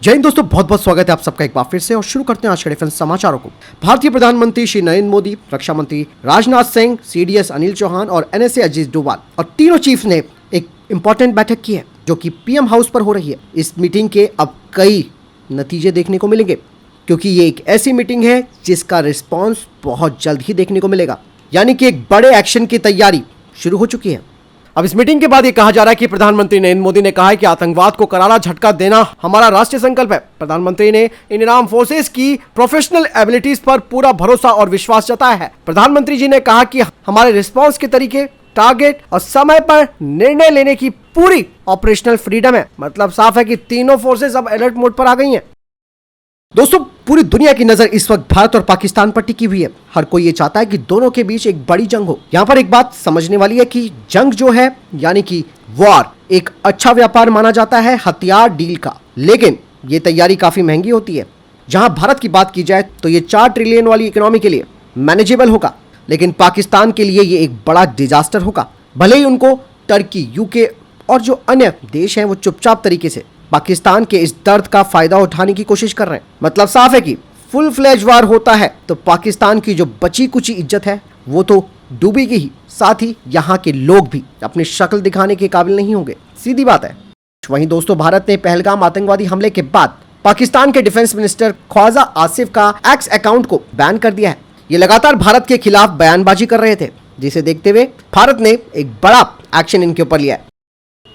जय हिंद दोस्तों, बहुत बहुत स्वागत है आप सबका एक बार फिर से और शुरू करते हैं आज के डिफेंस समाचारों को। भारतीय प्रधानमंत्री श्री नरेंद्र मोदी, रक्षा मंत्री राजनाथ सिंह, सीडीएस अनिल चौहान और एनएसए अजीत डोभाल और तीनों चीफ ने एक इंपॉर्टेंट बैठक की है जो कि पीएम हाउस पर हो रही है। इस मीटिंग के अब कई नतीजे देखने को मिलेंगे क्योंकि ये एक ऐसी मीटिंग है जिसका रिस्पॉन्स बहुत जल्द ही देखने को मिलेगा, यानी कि एक बड़े एक्शन की तैयारी शुरू हो चुकी है। अब इस मीटिंग के बाद ये कहा जा रहा है कि प्रधानमंत्री नरेंद्र मोदी ने कहा है कि आतंकवाद को करारा झटका देना हमारा राष्ट्रीय संकल्प है। प्रधानमंत्री ने इंडियन आर्म फोर्सेस की प्रोफेशनल एबिलिटीज पर पूरा भरोसा और विश्वास जताया है। प्रधानमंत्री जी ने कहा कि हमारे रिस्पांस के तरीके, टारगेट और समय पर निर्णय लेने की पूरी ऑपरेशनल फ्रीडम है। मतलब साफ है कि तीनों फोर्सेस अब अलर्ट मोड पर आ गई हैं। दोस्तों, पूरी दुनिया की नजर इस वक्त भारत और पाकिस्तान पर टिकी हुई है। हर कोई ये चाहता है कि दोनों के बीच एक बड़ी जंग हो। यहाँ पर एक बात समझने वाली है कि जंग जो है यानी कि वॉर एक अच्छा व्यापार माना जाता है हथियार डील का, लेकिन ये तैयारी काफी महंगी होती है। जहां भारत की बात की जाए तो ये 4 ट्रिलियन वाली इकोनॉमी के लिए मैनेजेबल होगा, लेकिन पाकिस्तान के लिए ये एक बड़ा डिजास्टर होगा। भले ही उनको टर्की, यूके और जो अन्य देश हैं वो चुपचाप तरीके से पाकिस्तान के इस दर्द का फायदा उठाने की कोशिश कर रहे हैं। मतलब साफ है कि फुल फ्लैज वार होता है तो पाकिस्तान की जो बची कुची इज्जत है वो तो डूबेगी ही, साथ ही यहाँ के लोग भी अपनी शक्ल दिखाने के काबिल नहीं होंगे। सीधी बात है। वहीं दोस्तों, भारत ने पहलगाम आतंकवादी हमले के बाद पाकिस्तान के डिफेंस मिनिस्टर ख्वाजा आसिफ का एक्स अकाउंट को बैन कर दिया है। ये लगातार भारत के खिलाफ बयानबाजी कर रहे थे, जिसे देखते हुए भारत ने एक बड़ा एक्शन इनके ऊपर लिया है।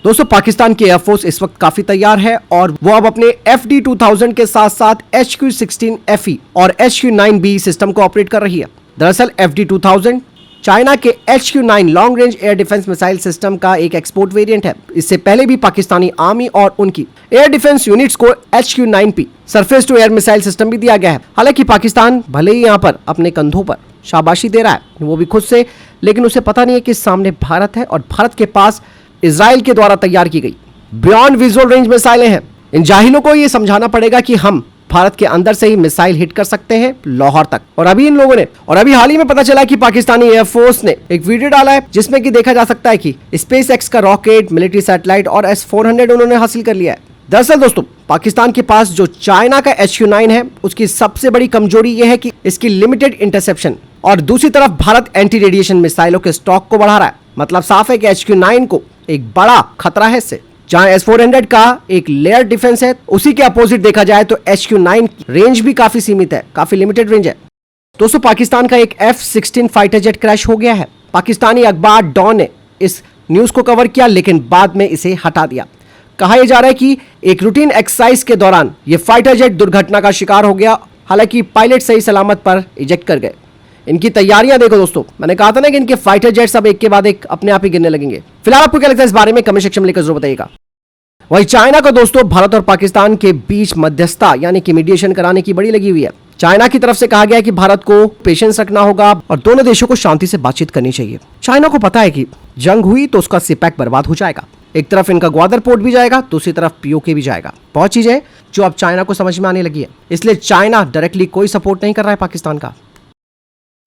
दोस्तों, पाकिस्तान की एयरफोर्स इस वक्त काफी तैयार है और वो अब अपने FD-2000 के साथ साथ HQ-16FE और HQ-9B सिस्टम को ऑपरेट कर रही है। दरअसल FD-2000 चाइना के HQ-9 long range air defence missile system का एक एक्सपोर्ट वेरिएंट है। इससे पहले भी पाकिस्तानी आर्मी और उनकी एयर डिफेंस यूनिट्स को HQ-9P surface to air missile system भी दिया गया है। हालांकि पाकिस्तान भले ही यहाँ पर अपने कंधों पर शाबाशी दे रहा है, वो भी खुद से, लेकिन उसे पता नहीं है कि सामने भारत है और भारत के पास इजराइल के द्वारा तैयार की गई बियॉन्ड विजुअल रेंज मिसाइलें हैं। इन जाहिलों को यह समझाना पड़ेगा कि हम भारत के अंदर से ही मिसाइल हिट कर सकते हैं लाहौर तक। और अभी हाल ही में पता चला कि पाकिस्तानी एयरफोर्स ने एक वीडियो डाला है जिसमें कि देखा जा सकता है कि SpaceX का रॉकेट, मिलिट्री सैटेलाइट और S-400 उन्होंने हासिल कर लिया है। दरअसल दोस्तों, पाकिस्तान के पास जो चाइना का HQ-9 है उसकी सबसे बड़ी कमजोरी यह है कि इसकी लिमिटेड इंटरसेप्शन, और दूसरी तरफ भारत एंटी रेडिएशन मिसाइलों के स्टॉक को बढ़ा रहा है। मतलब साफ है कि HQ-9 को एक बड़ा खतरा है इससे। जहां S-400 का एक लेयर डिफेंस है, उसी के अपोजिट देखा जाए तो HQ-9 की रेंज भी काफी सीमित है, काफी लिमिटेड रेंज है। दोस्तों, पाकिस्तान का एक F-16 फाइटर जेट क्रैश हो गया है। पाकिस्तानी अखबार डॉन ने इस न्यूज को कवर किया, लेकिन बाद में इसे हटा दिया। कहा यह जा रहा है कि एक रूटीन एक्सरसाइज के दौरान यह फाइटर जेट दुर्घटना का शिकार हो गया। हालांकि पायलट सही सलामत पर इजेक्ट कर गए। इनकी तैयारियां देखो दोस्तों, मैंने कहा था ना कि इनके फाइटर जेट्स अब एक के बाद एक अपने आप ही गिरने लगेंगे। फिलहाल आपको क्या लगता है इस बारे में कमेंट सेक्शन में लिखकर जरूर बताइएगा। वहीं चाइना को दोस्तों भारत और पाकिस्तान के बीच मध्यस्थता यानी कि मीडिएशन कराने की बड़ी लगी हुई है। चाइना की तरफ से कहा गया है कि भारत को पेशेंस रखना होगा और दोनों देशों को शांति से बातचीत करनी चाहिए। चाइना को पता है कि जंग हुई तो उसका सिपैक बर्बाद हो जाएगा। एक तरफ इनका ग्वादर पोर्ट भी जाएगा, दूसरी तरफ POK भी जाएगा। बहुत चीजें जो अब चाइना को समझ में आने लगी है, इसलिए चाइना डायरेक्टली कोई सपोर्ट नहीं कर रहा है पाकिस्तान का।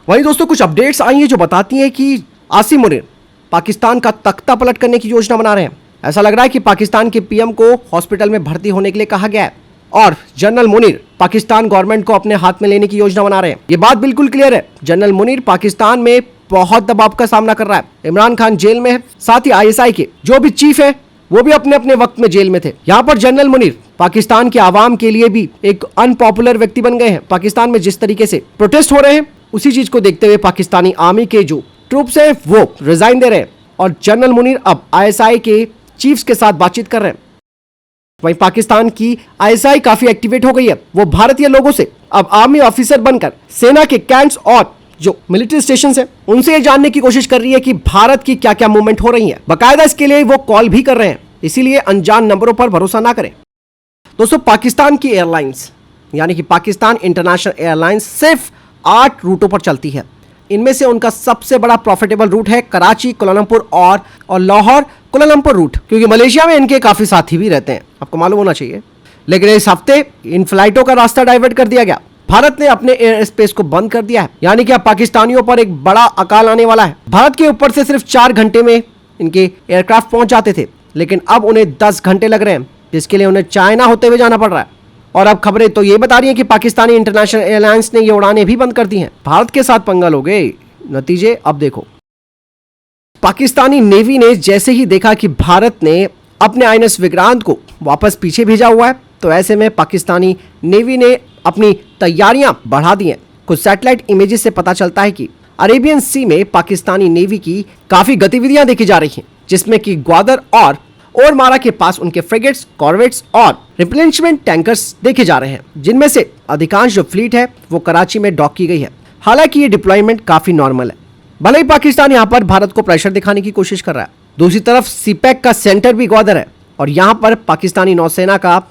वहीं दोस्तों, कुछ अपडेट्स आई हैं जो बताती हैं कि आसिम मुनीर पाकिस्तान का तख्ता पलट करने की योजना बना रहे हैं। ऐसा लग रहा है कि पाकिस्तान के PM को हॉस्पिटल में भर्ती होने के लिए कहा गया है और जनरल मुनीर पाकिस्तान गवर्नमेंट को अपने हाथ में लेने की योजना बना रहे हैं। ये बात बिल्कुल क्लियर है। जनरल मुनीर पाकिस्तान में बहुत दबाव का सामना कर रहा है। इमरान खान जेल में है, साथ ही ISI के जो भी चीफ है वो भी अपने अपने वक्त में जेल में थे। यहाँ पर जनरल मुनीर पाकिस्तान के आवाम के लिए भी एक अनपॉपुलर व्यक्ति बन गए हैं। पाकिस्तान में जिस तरीके से प्रोटेस्ट हो रहे हैं, उसी चीज को देखते हुए पाकिस्तानी आर्मी के जो ट्रूप्स हैं वो रिजाइन दे रहे हैं और जनरल मुनीर अब ISI के चीफ्स के साथ बातचीत कर रहे हैं। वहीं पाकिस्तान की ISI काफी एक्टिवेट हो गई है। वो भारतीय लोगों से अब आर्मी ऑफिसर बनकर सेना के कैंप्स और जो मिलिट्री स्टेशन है उनसे ये जानने की कोशिश कर रही है कि भारत की क्या क्या मूवमेंट हो रही है। बाकायदा इसके लिए वो कॉल भी कर रहे हैं, इसीलिए अनजान नंबरों पर भरोसा ना करें। दोस्तों, पाकिस्तान की एयरलाइंस यानी कि पाकिस्तान इंटरनेशनल एयरलाइंस सिर्फ 8 रूटों पर चलती है। इनमें से उनका सबसे बड़ा प्रॉफिटेबल रूट है कराची, कोलालंपुर और लाहौर कोलालंपुर रूट, क्योंकि मलेशिया में इनके काफी साथी भी रहते हैं, आपको मालूम होना चाहिए। लेकिन इस हफ्ते इन फ्लाइटों का रास्ता डाइवर्ट कर दिया गया। भारत ने अपने एयर स्पेस को बंद कर दिया है, यानी कि अब पाकिस्तानियों पर एक बड़ा अकाल आने वाला है। भारत के ऊपर से सिर्फ 4 घंटे में इनके एयरक्राफ्ट पहुंच जाते थे, लेकिन अब उन्हें 10 घंटे लग रहे हैं, जिसके लिए उन्हें चाइना होते हुए जाना पड़ रहा है। और अब खबरें तो ये बता रही हैं कि पाकिस्तानी इंटरनेशनल एयरलाइंस ने ये उड़ानें भी बंद कर दी हैं। भारत के साथ पंगा लोगे, नतीजे अब देखो। पाकिस्तानी नेवी ने जैसे ही देखा कि भारत ने अपने INS विक्रांत को वापस पीछे भेजा हुआ है, तो ऐसे में पाकिस्तानी नेवी ने अपनी तैयारियां बढ़ा दी हैं। कुछ सैटेलाइट इमेजेस से पता चलता है कि अरेबियन सी में पाकिस्तानी नेवी की काफी गतिविधियां देखी जा रही हैं, जिसमें कि ग्वादर और ओरमारा के पास उनके फ्रिगेट्स, कॉर्वेट्स और रिप्लेनिशमेंट टैंकर्स देखे जा रहे हैं, जिनमें से अधिकांश जो फ्लीट है वो कराची में डॉक की गई है। हालांकि ये डिप्लॉयमेंट काफी नॉर्मल है। भले ही पाकिस्तान यहाँ पर भारत को प्रेशर दिखाने की कोशिश कर रहा है, दूसरी तरफ सीपैक का सेंटर भी ग्वादर है और यहाँ पर पाकिस्तानी नौसेना का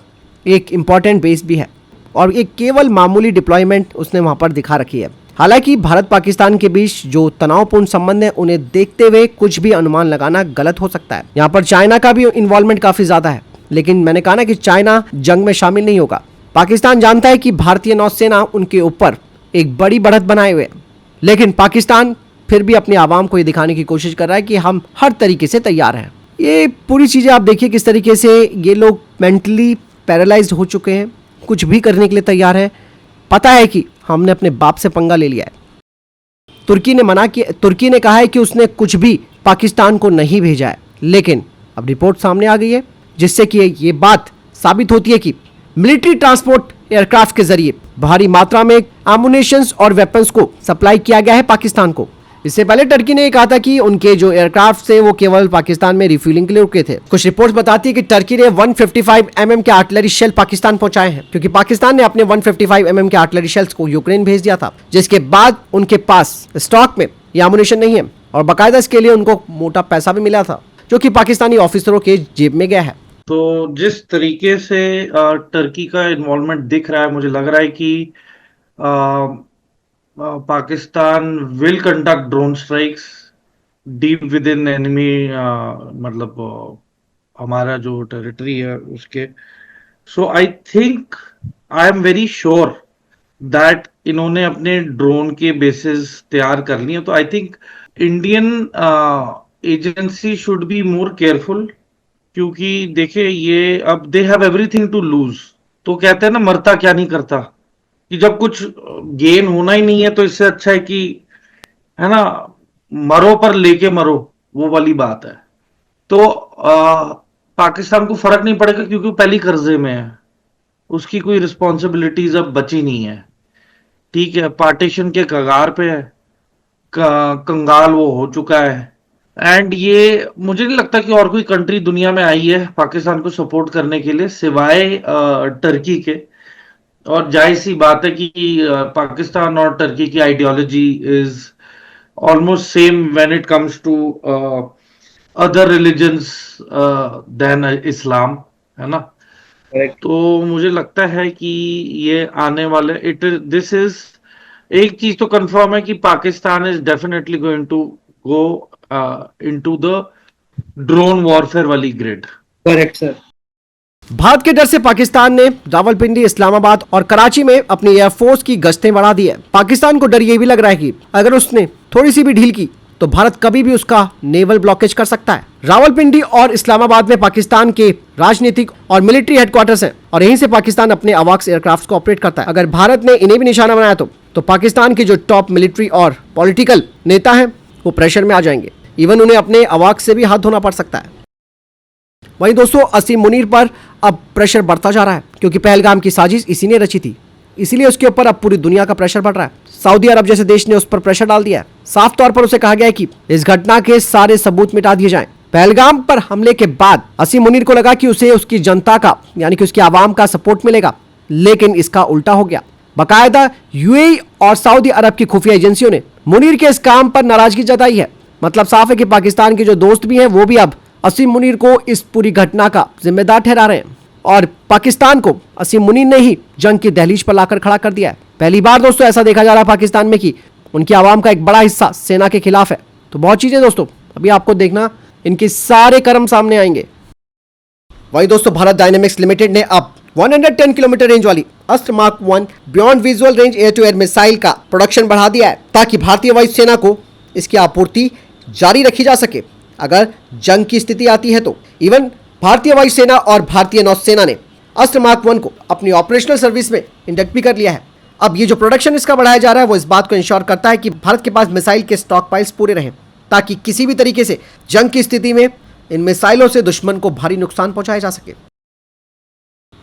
एक इंपॉर्टेंट बेस भी है और एक केवल मामूली डिप्लॉयमेंट उसने वहां पर दिखा रखी है। हालांकि भारत पाकिस्तान के बीच जो तनावपूर्ण संबंध है उन्हें देखते हुए कुछ भी अनुमान लगाना गलत हो सकता है। यहाँ पर चाइना का भी इन्वॉल्वमेंट काफी ज्यादा है, लेकिन मैंने कहा ना कि चाइना जंग में शामिल नहीं होगा। पाकिस्तान जानता है कि भारतीय नौसेना उनके ऊपर एक बड़ी बढ़त बनाए हुए, लेकिन पाकिस्तान फिर भी अपने आवाम को ये दिखाने की कोशिश कर रहा है कि हम हर तरीके से तैयार हैं। ये पूरी चीजें आप देखिए किस तरीके से ये लोग मेंटली पैरालाइज्ड हो चुके हैं, कुछ भी करने के लिए तैयार है। पता है कि हमने अपने बाप से पंगा ले लिया है। तुर्की ने कहा है कि उसने कुछ भी पाकिस्तान को नहीं भेजा है, लेकिन अब रिपोर्ट सामने आ गई है जिससे कि ये बात साबित होती है कि मिलिट्री ट्रांसपोर्ट एयरक्राफ्ट के जरिए भारी मात्रा में एमुनेशंस और वेपन्स को सप्लाई किया गया है पाकिस्तान को। इससे पहले टर्की ने कहा था कि उनके जो एयरक्राफ्ट थे वो केवल पाकिस्तान में रिफ्यूलिंग के लिए रुके थे। कुछ रिपोर्ट्स बताती है कि टर्की ने 155 mm के आर्टिलरी शेल पाकिस्तान पहुंचाए हैं, क्योंकि पाकिस्तान ने अपने 155 mm के आर्टिलरी शेल्स को यूक्रेन भेज दिया था, जिसके बाद उनके पास स्टॉक में ये एमुनेशन नहीं है और बाकायदा इसके लिए उनको मोटा पैसा भी मिला था, जो कि पाकिस्तानी ऑफिसरों के जेब में गया है। तो जिस तरीके से टर्की का इन्वॉल्वमेंट दिख रहा है, मुझे लग रहा है कि Pakistan will conduct drone strikes deep within enemy, मतलब हमारा जो टेरिटरी है उसके। So I think, I am very sure that इन्होंने अपने ड्रोन के बेसिस तैयार कर लिए। तो I think Indian agency should be more careful, क्योंकि देखिए ये अब they have everything to lose. तो कहते हैं ना, मरता क्या नहीं करता, कि जब कुछ गेन होना ही नहीं है तो इससे अच्छा है कि, है ना, मरो पर लेके मरो, वो वाली बात है। तो पाकिस्तान को फर्क नहीं पड़ेगा क्योंकि वो पहली कर्जे में है, उसकी कोई रिस्पॉन्सिबिलिटीज अब बची नहीं है। ठीक है, पार्टीशन के कगार पे है, कंगाल वो हो चुका है। एंड ये मुझे नहीं लगता कि और कोई कंट्री दुनिया में आई है पाकिस्तान को सपोर्ट करने के लिए सिवाय टर्की के। और जाहिर सी बात है कि पाकिस्तान और टर्की की ideology is almost same when it comes to other religions than Islam, है ना। तो मुझे लगता है कि ये आने वाले दिस इज एक चीज तो कंफर्म है कि Pakistan is definitely going to go into the drone warfare वाली ग्रिड। Correct sir. भारत के डर से पाकिस्तान ने रावलपिंडी, इस्लामाबाद और कराची में अपनी एयरफोर्स की गश्तें बढ़ा दी है। पाकिस्तान को डर ये भी लग रहा है कि अगर उसने थोड़ी सी भी ढील की तो भारत कभी भी उसका नेवल ब्लॉकेज कर सकता है। रावलपिंडी और इस्लामाबाद में पाकिस्तान के राजनीतिक और मिलिट्री हेडक्वार्टर्स हैं और यहीं से पाकिस्तान अपने अवाक्स एयरक्राफ्ट को ऑपरेट करता है। अगर भारत ने इन्हें भी निशाना बनाया तो पाकिस्तान के जो टॉप मिलिट्री और पॉलिटिकल नेता हैं वो प्रेशर में आ जाएंगे। इवन उन्हें अपने अवाक्स से भी हाथ धोना पड़ सकता है। वहीं दोस्तों, असीम मुनीर पर अब प्रेशर बढ़ता जा रहा है, क्योंकि पहलगाम की साजिश इसी ने रची थी, इसीलिए उसके ऊपर अब पूरी दुनिया का प्रेशर बढ़ रहा है। सऊदी अरब जैसे देश ने उस पर प्रेशर डाल दिया है। साफ तौर पर उसे कहा गया है कि इस घटना के सारे सबूत मिटा दिए जाएं। पहलगाम पर हमले के बाद असीम मुनीर को लगा कि उसे उसकी जनता का, यानी कि उसकी आवाम का सपोर्ट मिलेगा, लेकिन इसका उल्टा हो गया। बाकायदा यूएई और सऊदी अरब की खुफिया एजेंसियों ने मुनीर के इस काम पर नाराजगी जताई है। मतलब साफ है कि पाकिस्तान के जो दोस्त भी हैं वो भी अब असीम मुनीर को इस पूरी घटना का जिम्मेदार ठहरा रहे हैं और पाकिस्तान को असीम मुनीर ने ही जंग की दहलीज पर लाकर खड़ा कर दिया है। पहली बार दोस्तों ऐसा देखा जा रहा है पाकिस्तान में कि उनकी आवाम का एक बड़ा हिस्सा सेना के खिलाफ है। तो बहुत चीजें दोस्तों अभी आपको देखना, इनके सारे कर्म सामने आएंगे। वही दोस्तों, भारत डायनेमिक्स लिमिटेड ने अब 110 किलोमीटर रेंज वाली Astra mark 1 beyond visual range air to air missile का प्रोडक्शन बढ़ा दिया है, ताकि भारतीय वायुसेना को इसकी आपूर्ति जारी रखी जा सके अगर जंग की स्थिति आती है तो। इवन भारतीय वायुसेना और भारतीय नौसेना ने अस्त्र मार्क 1 को अपनी ऑपरेशनल सर्विस में इंडक्ट भी कर लिया है। अब ये जो प्रोडक्शन इसका बढ़ाया जा रहा है वो इस बात को इंश्योर करता है कि भारत के पास मिसाइल के स्टॉक पाइल्स पूरे रहें, ताकि किसी भी तरीके से जंग की स्थिति में इन मिसाइलों से दुश्मन को भारी नुकसान पहुंचाया जा सके।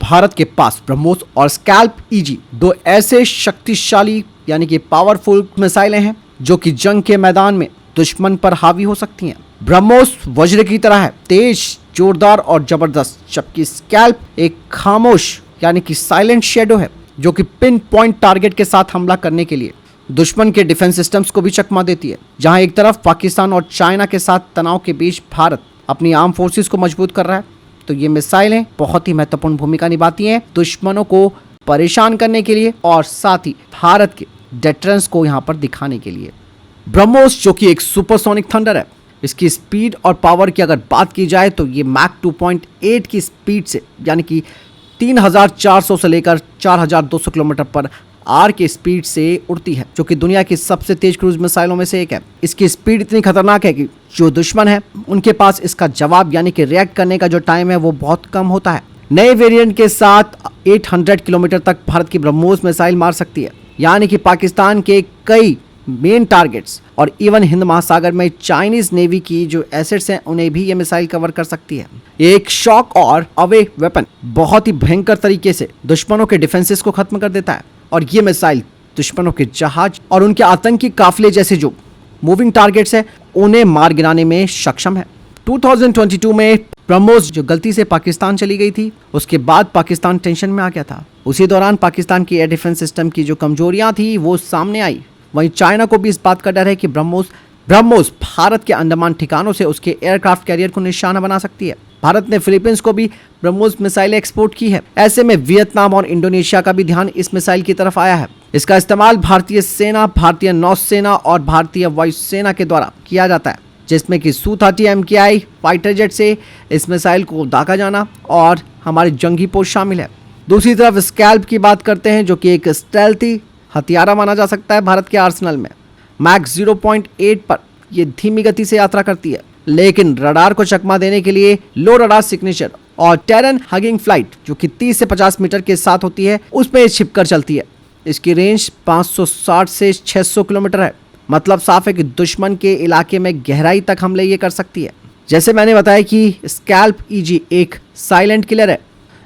भारत के पास ब्रह्मोस और स्कैल्प ईजी दो ऐसे शक्तिशाली यानी कि पावरफुल मिसाइलें हैं जो कि जंग के मैदान में दुश्मन पर हावी हो सकती हैं। ब्रह्मोस वज्र की तरह है, तेज, जोरदार और जबरदस्त, जबकि स्कैल्प एक खामोश यानी कि साइलेंट शेडो है जो कि पिन पॉइंट टारगेट के साथ हमला करने के लिए दुश्मन के डिफेंस सिस्टम्स को भी चकमा देती है। जहां एक तरफ पाकिस्तान और चाइना के साथ तनाव के बीच भारत अपनी आर्म फोर्सेस को मजबूत कर रहा है, तो ये मिसाइलें बहुत ही महत्वपूर्ण भूमिका निभाती हैं दुश्मनों को परेशान करने के लिए और साथ ही भारत के डेटरेंस को यहाँ पर दिखाने के लिए। ब्रह्मोस जो कि एक सुपरसोनिक थंडर है, इसकी स्पीड और पावर की अगर बात की जाए तो ये मैक 2.8 की स्पीड से यानी कि 3400 से लेकर 4200 किलोमीटर पर आर की स्पीड से उड़ती है, जो कि दुनिया की सबसे तेज क्रूज मिसाइलों में से एक है। इसकी स्पीड इतनी खतरनाक है कि जो दुश्मन है उनके पास इसका जवाब यानी कि रिएक्ट करने का जो टाइम है वो बहुत कम होता है। नए वेरिएंट के साथ 800 किलोमीटर तक भारत की ब्रह्मोस मिसाइल मार सकती है, यानी कि पाकिस्तान के कई मेन टारगेट्स और इवन हिंद महासागर में चाइनीज नेवी की जो एसेट्स हैं उन्हें भी ये मिसाइल कवर कर सकती है। एक शॉक और अवे वेपन बहुत ही भयंकर तरीके से दुश्मनों के डिफेंसेस को खत्म कर देता है और ये मिसाइल दुश्मनों के जहाज और उनके आतंकी काफिले जैसे जो मूविंग टारगेट्स है उन्हें मार गिराने में सक्षम है। 2022 में ब्रह्मोस जो गलती से पाकिस्तान चली गई थी, उसके बाद पाकिस्तान टेंशन में आ गया था। उसी दौरान पाकिस्तान की एयर डिफेंस सिस्टम की जो कमजोरियां थी वो सामने आई। वहीं चाइना को भी इस बात का डर है कि ब्रह्मोस भारत के अंडमान ठिकानों से उसके एयरक्राफ्ट कैरियर को निशाना बना सकती है। भारत ने फिलीपींस को भी ब्रह्मोस मिसाइल एक्सपोर्ट की है। ऐसे में वियतनाम और इंडोनेशिया का भी ध्यान इस मिसाइल की तरफ आया है। इसका इस्तेमाल भारतीय सेना, भारतीय नौसेना और भारतीय वायुसेना के द्वारा किया जाता है, जिसमें कि Su-30 MKI फाइटर जेट से इस मिसाइल को दागा जाना और हमारे जंगी पोस्ट शामिल है। दूसरी तरफ स्कैल्प की बात करते हैं जो कि एक स्टेल्थी हथियारा माना जा सकता है भारत के आर्सेनल में। मैक 0.8 पर यह धीमी गति से यात्रा करती है, लेकिन रडार को चकमा देने के लिए लो रडार सिग्नेचर और टेरन हगिंग फ्लाइट जो कि 30 से 50 मीटर के साथ होती है उसमें छिपकर चलती है। इसकी रेंज 560 से 600 किलोमीटर है। मतलब साफ है कि दुश्मन के इलाके में गहराई तक हमले ये कर सकती है। जैसे मैंने बताया कि स्कैल्प ईजी एक साइलेंट किलर है।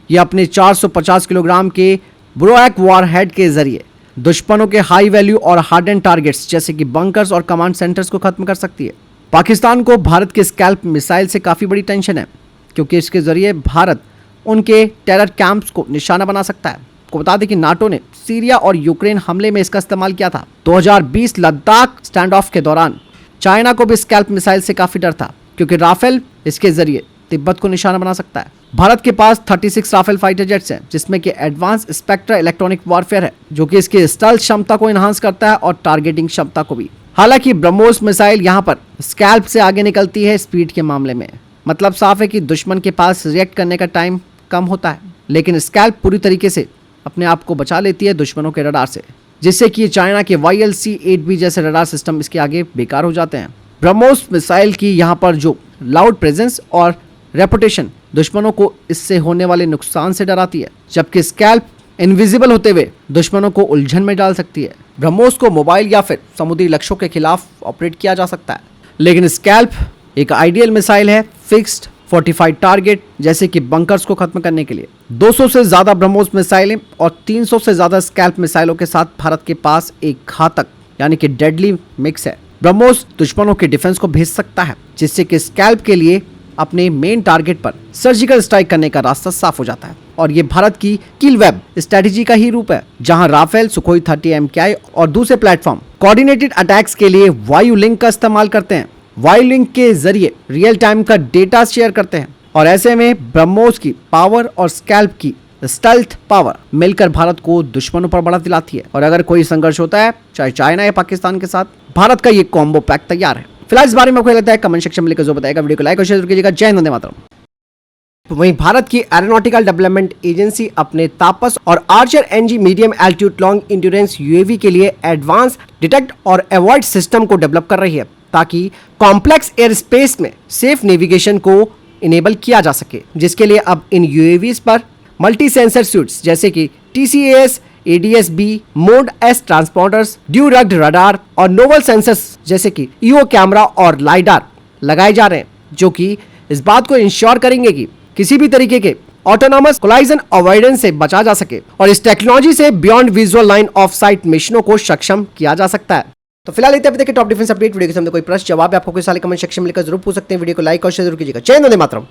यह अपने 450 किलोग्राम के ब्रोएक वॉरहेड के जरिए दुश्मनों के हाई वैल्यू और हार्डन टारगेट्स जैसे कि बंकर्स और कमांड सेंटर्स को खत्म कर सकती है। पाकिस्तान को भारत के स्कैल्प मिसाइल से काफ़ी बड़ी टेंशन है, क्योंकि इसके जरिए भारत उनके टेरर कैंप्स को निशाना बना सकता है। आपको बता दें कि नाटो ने सीरिया और यूक्रेन हमले में इसका इस्तेमाल किया था। 2020 लद्दाख स्टैंड ऑफ के दौरान चाइना को भी स्कैल्प मिसाइल से काफ़ी डर था, क्योंकि राफेल इसके जरिए तिब्बत को निशाना बना सकता है। भारत के पास 36 राफेल फाइटर जेट्स हैं, जिसमें कि एडवांस स्पेक्ट्रा इलेक्ट्रॉनिक वॉरफेयर है, जो कि इसके स्टेल्थ क्षमता को इनहांस करता है और टारगेटिंग क्षमता को भी। हालांकि ब्रह्मोस मिसाइल यहां पर स्कैल्प से आगे निकलती है स्पीड के मामले में। मतलब साफ है कि दुश्मन के पास रिएक्ट करने का टाइम कम होता है, लेकिन स्कैल्प पूरी तरीके से अपने आप को बचा लेती है दुश्मनों के रडार से, जिससे कि चाइना के YLC-8B जैसे रडार सिस्टम इसके आगे बेकार हो जाते हैं। ब्रह्मोस मिसाइल की यहाँ पर जो लाउड प्रेजेंस और रेपुटेशन दुश्मनों को इससे होने वाले नुकसान से डराती है, जबकि स्कैल्प इनविजिबल होते हुए दुश्मनों को उलझन में डाल सकती है। ब्रह्मोस को मोबाइल या फिर समुद्री लक्ष्यों के खिलाफ ऑपरेट किया जा सकता है, लेकिन स्कैल्प एक आइडियल मिसाइल है फिक्स्ड फोर्टिफाइड टारगेट जैसे कि बंकर्स को खत्म करने के लिए। 200 से ज्यादा ब्रह्मोस मिसाइलें और 300 से ज्यादा स्कैल्प मिसाइलों के साथ भारत के पास एक घातक यानी कि डेडली मिक्स है। ब्रह्मोस दुश्मनों के डिफेंस को भेज सकता है, जिससे कि स्कैल्प के लिए अपने मेन टारगेट पर सर्जिकल स्ट्राइक करने का रास्ता साफ हो जाता है। और ये भारत की किल वेब स्ट्रेटेजी का ही रूप है, जहां राफेल, सुखोई 30 MKI और दूसरे प्लेटफॉर्म कोऑर्डिनेटेड अटैक्स के लिए वायु लिंक का इस्तेमाल करते हैं। वायु लिंक के जरिए रियल टाइम का डेटा शेयर करते हैं, और ऐसे में ब्रह्मोस की पावर और स्कैल्प की स्टेल्थ पावर मिलकर भारत को दुश्मनों पर बढ़त दिलाती है। और अगर कोई संघर्ष होता है, चाहे चाइना या पाकिस्तान के साथ, भारत का ये कॉम्बो पैक तैयार है। फिलहाल इस बारे में आपको लगता है कमेंट सेक्शन में लिखकर जो बताएगा। वीडियो को लाइक और शेयर कीजिएगा। जय हिंद, वंदे मातरम। वहीं भारत की एरोनॉटिकल डेवलपमेंट एजेंसी अपने तापस और Archer NG medium altitude long endurance UAV के लिए एडवांस डिटेक्ट और अवॉइड सिस्टम को डेवलप कर रही है, ताकि कॉम्प्लेक्स एयर स्पेस में सेफ नेविगेशन को इनेबल किया जा सके, जिसके लिए अब इन UAVs पर मल्टी सेंसर सूट्स जैसे कि TCAS, ADS-B, mode S transponders, ड्यूरग्ड रडार और नोवल सेंसर्स जैसे कि EO कैमरा और लाइडार लगाए जा रहे हैं, जो कि इस बात को इंश्योर करेंगे कि किसी भी तरीके के ऑटोनॉमस कोलाइजन अवॉइडेंस से बचा जा सके और इस टेक्नोलॉजी से beyond visual line of site मिशनों को सक्षम किया जा सकता है। तो फिलहाल इतने अभी तक के टॉप डिफेंस अपडेट। वीडियो के सामने कोई प्रश्न जवाब है आपको कोई सारे कमेंट सेक्शन में लिखकर जरूर पूछ सकते हैं। वीडियो को लाइक और शेयर जरूर कीजिएगा। जय हिंद, वंदे मातरम।